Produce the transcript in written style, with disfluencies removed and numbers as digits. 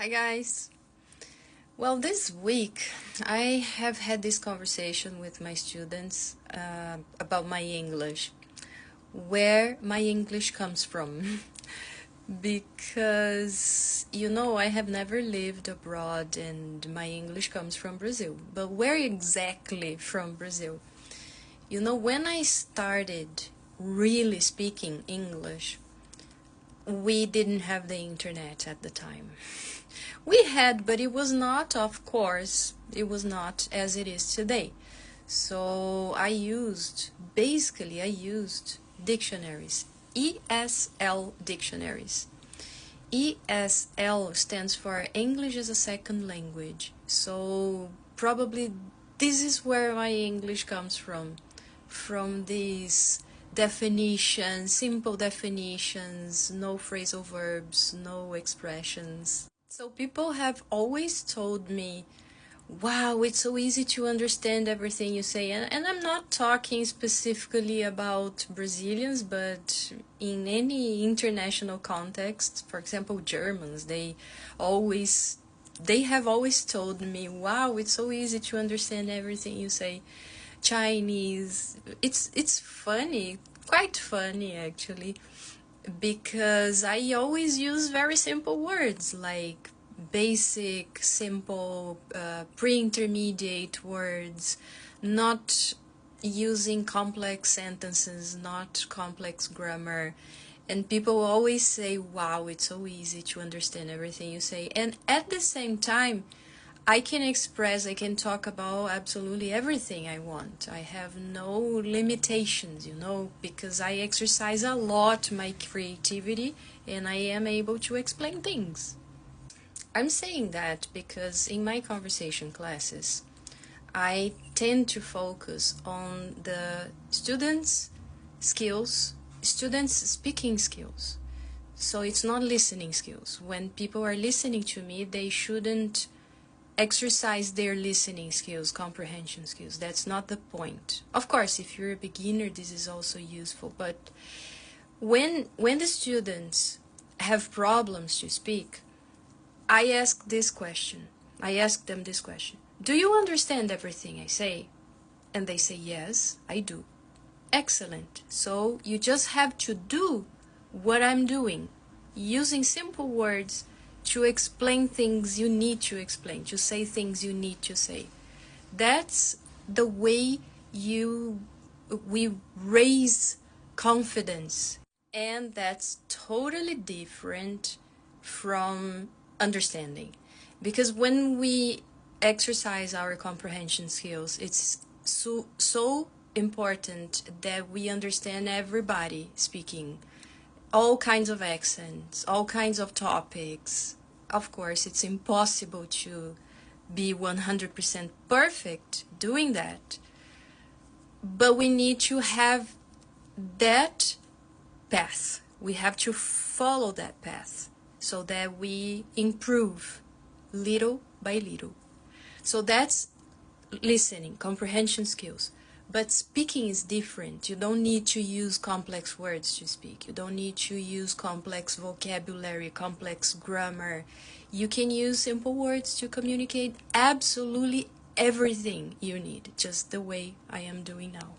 Hi guys. Well, this week I have had this conversation with my students about my English, where my English comes from. Because, I have never lived abroad and my English comes from Brazil. But where exactly from Brazil? When I started really speaking English, we didn't have the internet at the time. We had, but it was not, of course, it was not as it is today. So basically I used dictionaries, ESL dictionaries. ESL stands for English as a Second Language. So probably this is where my English comes from these definitions, simple definitions, no phrasal verbs, no expressions. So people have always told me, wow, it's so easy to understand everything you say. And I'm not talking specifically about Brazilians, but in any international context, for example, Germans, they have always told me, wow, it's so easy to understand everything you say. Chinese, it's funny, quite funny actually, because I always use very simple words like basic, simple, pre-intermediate words, not using complex sentences, not complex grammar. And people always say, wow, it's so easy to understand everything you say. And at the same time, I can talk about absolutely everything I want. I have no limitations, because I exercise a lot my creativity and I am able to explain things. I'm saying that because in my conversation classes, I tend to focus on the students' speaking skills. So it's not listening skills. When people are listening to me, they shouldn't exercise their listening skills, comprehension skills. That's not the point. Of course, if you're a beginner, this is also useful. But when the students have problems to speak, I ask them this question. Do you understand everything I say? And they say, yes, I do. Excellent. So you just have to do what I'm doing, using simple words to explain things you need to explain, to say things you need to say. That's the way we raise confidence. And that's totally different from understanding. Because when we exercise our comprehension skills, it's so important that we understand everybody speaking, all kinds of accents, all kinds of topics. Of course, it's impossible to be 100% perfect doing that. But we need to have that path. We have to follow that path so that we improve little by little. So that's listening, comprehension skills. But speaking is different. You don't need to use complex words to speak. You don't need to use complex vocabulary, complex grammar. You can use simple words to communicate absolutely everything you need, just the way I am doing now.